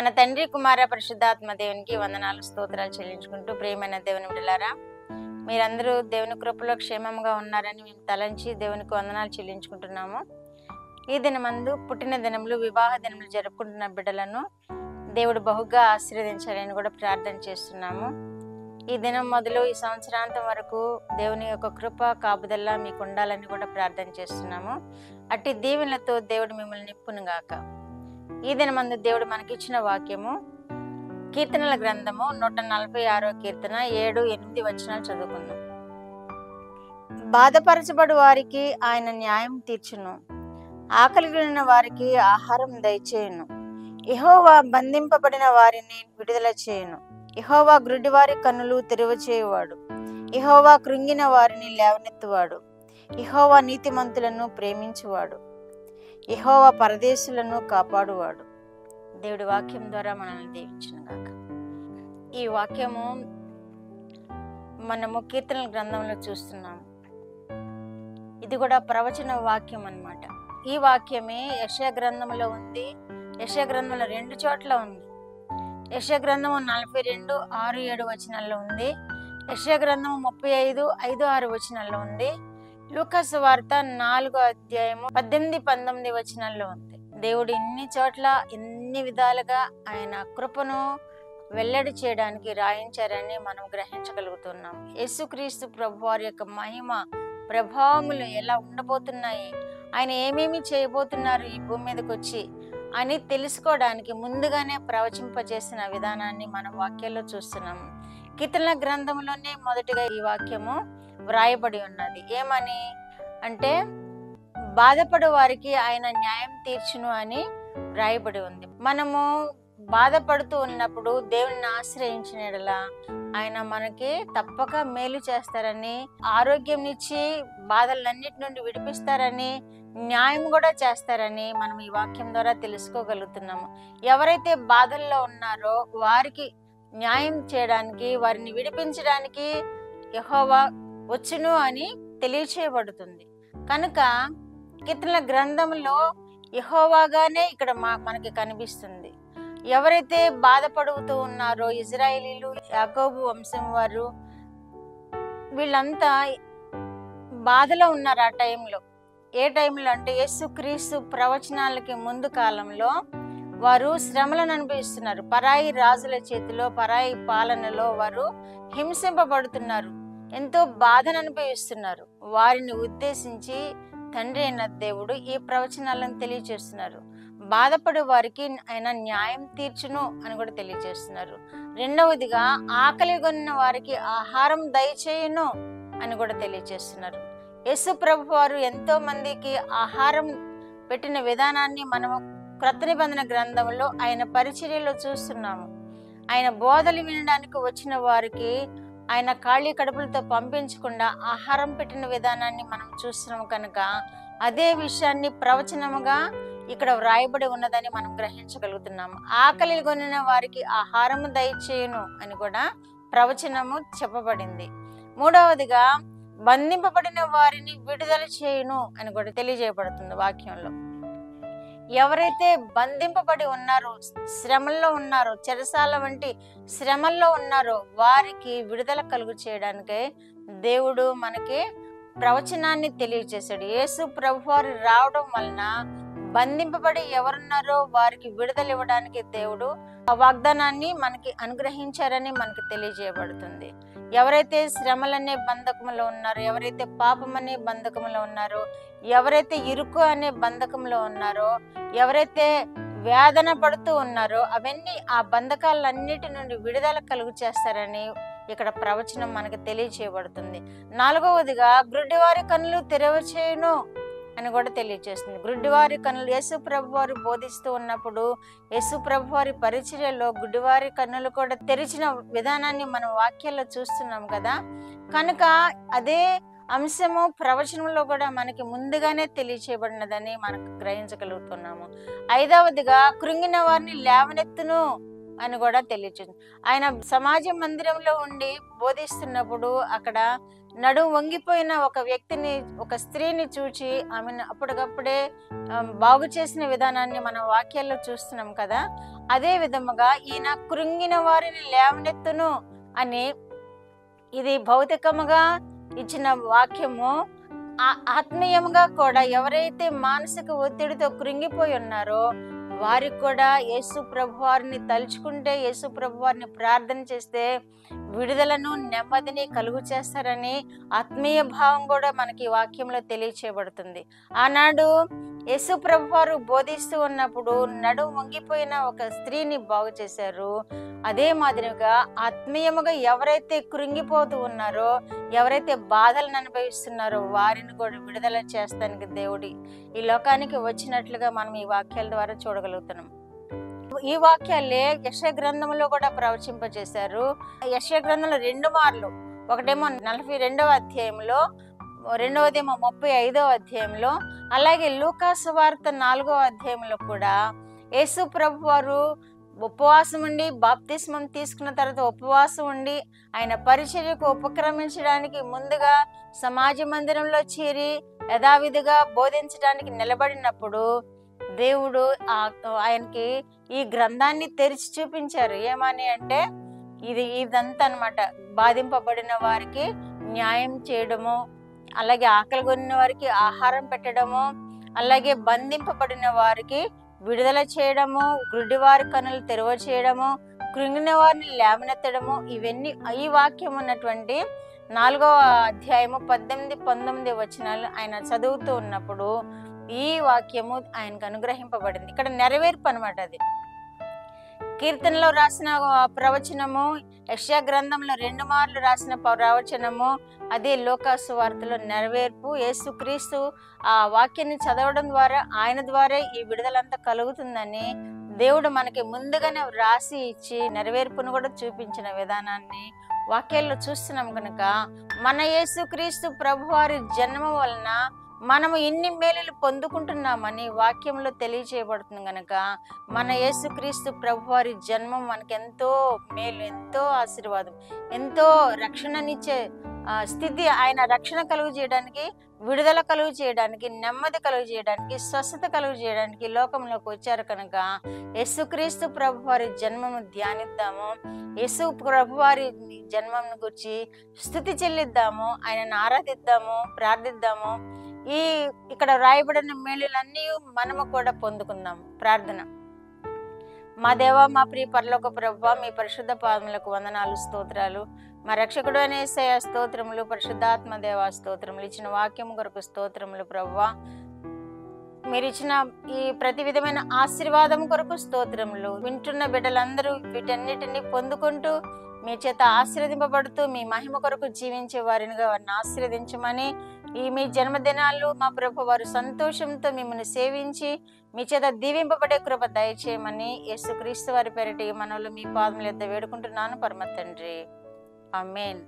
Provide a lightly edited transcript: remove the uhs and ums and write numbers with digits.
మన తండ్రి కుమార పరిశుద్ధాత్మ దేవునికి వందనాలు స్తోత్రాలు చెల్లించుకుంటూ ప్రియమైన దేవుని బిడ్డలారా, మీరందరూ దేవుని కృపలో క్షేమంగా ఉన్నారని మేము తలంచి దేవునికి వందనాలు చెల్లించుకుంటున్నాము. ఈ దినమందు పుట్టిన దినములు, వివాహ దినములు జరుపుకుంటున్న బిడ్డలను దేవుడు బహుగా ఆశీర్వదించాలని కూడా ప్రార్థన చేస్తున్నాము. ఈ దినం మొదలు ఈ సంవత్సరాంతం వరకు దేవుని యొక్క కృప కాపుదల్లా మీకు ఉండాలని కూడా ప్రార్థన చేస్తున్నాము. అట్టి దీవెనలతో దేవుడు మిమ్మల్ని నింపునుగాక. ఈ దినమందు దేవుడు మనకిచ్చిన వాక్యము కీర్తనల గ్రంథము 146వ కీర్తన 7-8 వచనాలు చదువుకుందాం. బాధపరచబడు వారికి ఆయన న్యాయం తీర్చును, ఆకలిగొనిన వారికి ఆహారం దయచేయును. యెహోవా బంధింపబడిన వారిని విడుదల చేయును. యెహోవా గ్రుడ్డివారి కన్నులు తెరవచేయువాడు. యెహోవా కృంగిన వారిని లేవనెత్తువాడు. యెహోవా నీతిమంతులను ప్రేమించువాడు. యెహోవా పరదేశులను కాపాడువాడు. దేవుడి వాక్యం ద్వారా మనల్ని దీవించునుగాక. ఈ వాక్యము మనము కీర్తనల గ్రంథంలో చూస్తున్నాము. ఇది కూడా ప్రవచన వాక్యం అన్నమాట. ఈ వాక్యమే యెషయా గ్రంథంలో ఉంది. యెషయా గ్రంథంలో 2 చోట్ల ఉంది. యెషయా గ్రంథము 42:6-7 వచనాల్లో ఉంది. యెషయా గ్రంథము 35:5-6 వచనాల్లో ఉంది. లూకాసు వార్త 4వ అధ్యాయము 18-19 వచనాల్లో ఉంది. దేవుడు ఇన్ని చోట్ల ఎన్ని విధాలుగా ఆయన కృపను వెల్లడి చేయడానికి రాయించారని మనం గ్రహించగలుగుతున్నాం. యేసుక్రీస్తు ప్రభు వారి యొక్క మహిమ ప్రభావములు ఎలా ఉండబోతున్నాయి, ఆయన ఏమేమి చేయబోతున్నారు ఈ భూమి మీదకి వచ్చి అని తెలుసుకోవడానికి ముందుగానే ప్రవచింపజేసిన విధానాన్ని మనం వాక్యాల్లో చూస్తున్నాము. కీర్తనల గ్రంథంలోనే మొదటిగా ఈ వాక్యము వ్రాయబడి ఉన్నది. ఏమని అంటే, బాధపడు వారికి ఆయన న్యాయం తీర్చును అని వ్రాయబడి ఉంది. మనము బాధపడుతూ ఉన్నప్పుడు దేవుని ఆశ్రయించిన యెడల ఆయన మనకి తప్పక మేలు చేస్తారని, ఆరోగ్యం ఇచ్చి బాధలన్నిటి నుండి విడిపిస్తారని, న్యాయం కూడా చేస్తారని మనం ఈ వాక్యం ద్వారా తెలుసుకోగలుగుతున్నాము. ఎవరైతే బాధల్లో ఉన్నారో వారికి న్యాయం చేయడానికి, వారిని విడిపించడానికి యెహోవా వచ్చును అని తెలియచేయబడుతుంది. కనుక కీర్తనల గ్రంథంలో యెహోవాగానే ఇక్కడ మనకి కనిపిస్తుంది. ఎవరైతే బాధపడుతూ ఉన్నారో ఇజ్రాయేలీలు, యాకోబు వంశం వారు, వీళ్ళంతా బాధలో ఉన్నారు. ఆ టైంలో ఏ టైంలో అంటే యేసుక్రీస్తు ప్రవచనాలకి ముందు కాలంలో వారు శ్రమలను అనుభవిస్తున్నారు. పరాయి రాజుల చేతిలో, పరాయి పాలనలో వారు హింసింపబడుతున్నారు, ఎంతో బాధను అనుభవిస్తున్నారు. వారిని ఉద్దేశించి తండ్రి అయిన దేవుడు ఈ ప్రవచనాలను తెలియజేస్తున్నారు. బాధపడే వారికి ఆయన న్యాయం తీర్చును అని కూడా తెలియజేస్తున్నారు. రెండవదిగా ఆకలిగొన్న వారికి ఆహారం దయచేయును అని కూడా తెలియజేస్తున్నారు. యేసు ప్రభు వారు ఎంతో మందికి ఆహారం పెట్టిన విధానాన్ని మనము క్రొత్త నిబంధన గ్రంథంలో ఆయన పరిచర్యలో చూస్తున్నాము. ఆయన బోధలు వినడానికి వచ్చిన వారికి ఆయన ఖాళీ కడుపులతో పంపించకుండా ఆహారం పెట్టిన విధానాన్ని మనం చూస్తున్నాము. కనుక అదే విషయాన్ని ప్రవచనముగా ఇక్కడ వ్రాయబడి ఉన్నదని మనం గ్రహించగలుగుతున్నాము. ఆకలి కొనిన వారికి ఆహారము దయచేయును అని కూడా ప్రవచనము చెప్పబడింది. మూడవదిగా బంధింపబడిన వారిని విడుదల చేయును అని కూడా తెలియజేయబడుతుంది వాక్యంలో. ఎవరైతే బంధింపబడి ఉన్నారో, శ్రమల్లో ఉన్నారో, చెరసాల వంటి శ్రమల్లో ఉన్నారో వారికి విడుదల కలుగు చేయడానికే దేవుడు మనకి ప్రవచనాన్ని తెలియజేశాడు. యేసు ప్రభువారు రావడం వలన బంధింపబడి ఎవరున్నారో వారికి విడుదల ఇవ్వడానికి దేవుడు ఆ వాగ్దానాన్ని మనకి అనుగ్రహించారని మనకి తెలియజేయబడుతుంది. ఎవరైతే శ్రమలనే బంధకంలో ఉన్నారో, ఎవరైతే పాపం అనే బంధకంలో ఉన్నారో, ఎవరైతే ఇరుకు అనే బంధకంలో ఉన్నారో, ఎవరైతే వేదన పడుతూ ఉన్నారో అవన్నీ ఆ బంధకాలన్నిటి నుండి విడుదల కలుగు చేస్తారని ఇక్కడ ప్రవచనం మనకి తెలియజేయబడుతుంది. నాలుగవదిగా గ్రుడ్డివారి కన్నులు తెరవచేయును అని కూడా తెలియజేస్తుంది. గుడ్డివారి కన్నులు యేసు ప్రభు వారు బోధిస్తూ ఉన్నప్పుడు, యేసు ప్రభు వారి పరిచర్యలో గుడ్డివారి కన్నులు కూడా తెరిచిన విధానాన్ని మనం వాక్యాల్లో చూస్తున్నాం కదా. కనుక అదే అంశము ప్రవచనంలో కూడా మనకి ముందుగానే తెలియచేయబడినదని మనకు గ్రహించగలుగుతున్నాము. ఐదవదిగా కృంగిన వారిని లేవనెత్తును అని కూడా తెలియజేస్తుంది. ఆయన సమాజ మందిరంలో ఉండి బోధిస్తున్నప్పుడు అక్కడ నడుము వంగిపోయిన ఒక వ్యక్తిని, ఒక స్త్రీని చూచి ఆమెను అప్పటికప్పుడే బాగు చేసిన విధానాన్ని మనం వాక్యాల్లో చూస్తున్నాం కదా. అదే విధముగా ఈయన కృంగిన వారిని లేవనెత్తును అని, ఇది భౌతికముగా ఇచ్చిన వాక్యము. ఆత్మీయంగా కూడా ఎవరైతే మానసిక ఒత్తిడితో కృంగిపోయి ఉన్నారో వారికి కూడా యేసు ప్రభువారిని తలుచుకుంటే, యేసు ప్రభువారిని ప్రార్థన చేస్తే విడుదలను నెమ్మదిని కలుగు చేస్తారని ఆత్మీయ భావం కూడా మనకి ఈ వాక్యంలో తెలియచేయబడుతుంది. ఆనాడు యేసు ప్రభువారు బోధిస్తూ ఉన్నప్పుడు నడుము వంగిపోయిన ఒక స్త్రీని బాగు చేశారు. అదే మాదిరిగా ఆత్మీయముగా ఎవరైతే కృంగిపోతూ ఉన్నారో, ఎవరైతే బాధలను అనుభవిస్తున్నారో వారిని కూడా విడుదల చేస్తానికి దేవుడి ఈ లోకానికి వచ్చినట్లుగా మనం ఈ వాక్యాల ద్వారా చూడగలుగుతున్నాం. ఈ వాక్యాలే యెషయా గ్రంథంలో కూడా ప్రవచింపజేశారు. యెషయా గ్రంథంలో 2 మార్లు, ఒకటేమో 42వ అధ్యాయంలో, రెండవదేమో 35వ అధ్యాయంలో, అలాగే లూకా సువార్త 4వ అధ్యాయంలో కూడా యేసు ప్రభు వారు ఉపవాసం ఉండి, బాప్తిస్మం తీసుకున్న తర్వాత ఉపవాసం ఉండి ఆయన పరిచర్యకు ఉపక్రమించడానికి ముందుగా సమాజ మందిరంలో చేరి యథావిధిగా బోధించడానికి నిలబడినప్పుడు దేవుడు ఆయనకి ఈ గ్రంథాన్ని తెరిచి చూపించారు. ఏమని అంటే ఇదంతా అన్నమాట, బాధింపబడిన వారికి న్యాయం చేయడము, అలాగే ఆకలి కొనిన వారికి ఆహారం పెట్టడము, అలాగే బంధింపబడిన వారికి విడుదల చేయడము, గుడ్డివారి కనులు తెరవ చేయడము, కృంగిన వారిని లేవనెత్తడము, ఇవన్నీ ఈ వాక్యం ఉన్నటువంటి 4వ అధ్యాయము 18-19 వచనాలు ఆయన చదువుతూ ఉన్నప్పుడు ఈ వాక్యము ఆయనకు అనుగ్రహింపబడింది. ఇక్కడ నెరవేర్పు అన్నమాట. అది కీర్తనలో రాసిన ప్రవచనము, యెషయా గ్రంథంలో 2 మార్లు రాసిన ప్రవచనము, అదే లూకా సువార్తలో నెరవేర్పు. యేసుక్రీస్తు ఆ వాక్యాన్ని చదవడం ద్వారా ఆయన ద్వారా ఈ విడుదలంతా కలుగుతుందని దేవుడు మనకి ముందుగానే రాసి ఇచ్చి నెరవేర్పును కూడా చూపించిన విధానాన్ని వాక్యాల్లో చూస్తున్నాం కనుక, మన యేసుక్రీస్తు ప్రభువారి జన్మ వలన మనము ఇన్ని మేలులు పొందుకుంటున్నామని వాక్యంలో తెలియచేయబడుతుంది కనుక, మన యేసుక్రీస్తు ప్రభువారి జన్మం మనకి ఎంతో మేలు, ఎంతో ఆశీర్వాదం, ఎంతో రక్షణనిచ్చే స్థితి. ఆయన రక్షణ కలుగు చేయడానికి, విడుదల కలుగు చేయడానికి, నెమ్మది కలుగు చేయడానికి, స్వస్థత కలుగు చేయడానికి లోకంలోకి వచ్చారు కనుక యేసుక్రీస్తు ప్రభువారి జన్మను ధ్యానిద్దాము. యేసు ప్రభువారి జన్మను గురించి స్తుతి చెల్లిద్దాము, ఆయనను ఆరాధిద్దాము, ప్రార్థిద్దాము. ఇక్కడ రాయబడిన మేలులన్నీ మనము కూడా పొందుకుందాం. ప్రార్థన. మా దేవా, మా ప్రియ పరలోక ప్రభువా, మీ పరిశుద్ధ పాదములకు వందనాలు, స్తోత్రాలు. మా రక్షకుడు అనే యేసయ్య స్తోత్రములు, పరిశుద్ధాత్మ దేవా స్తోత్రములు. ఇచ్చిన వాక్యం కొరకు స్తోత్రములు ప్రభువా. మీరు ఇచ్చిన ఈ ప్రతి విధమైన ఆశీర్వాదం కొరకు స్తోత్రములు. వింటున్న బిడ్డలందరూ వీటన్నిటిని పొందుకుంటూ మీ చేత ఆశీర్వదింపబడుతూ మీ మహిమ కొరకు జీవించే వారినిగా వారిని ఆశీర్వదించమని, మీ జన్మదినాలు మా ప్రభు వారు సంతోషంతో మిమ్మల్ని సేవించి మీ చేత దీవింపబడే కృప దయచేయమని యేసుక్రీస్తు వారి పేరిట మనలో మీ పాదముల యొద్ద వేడుకుంటున్నాను పరమ తండ్రి. ఆమేన్.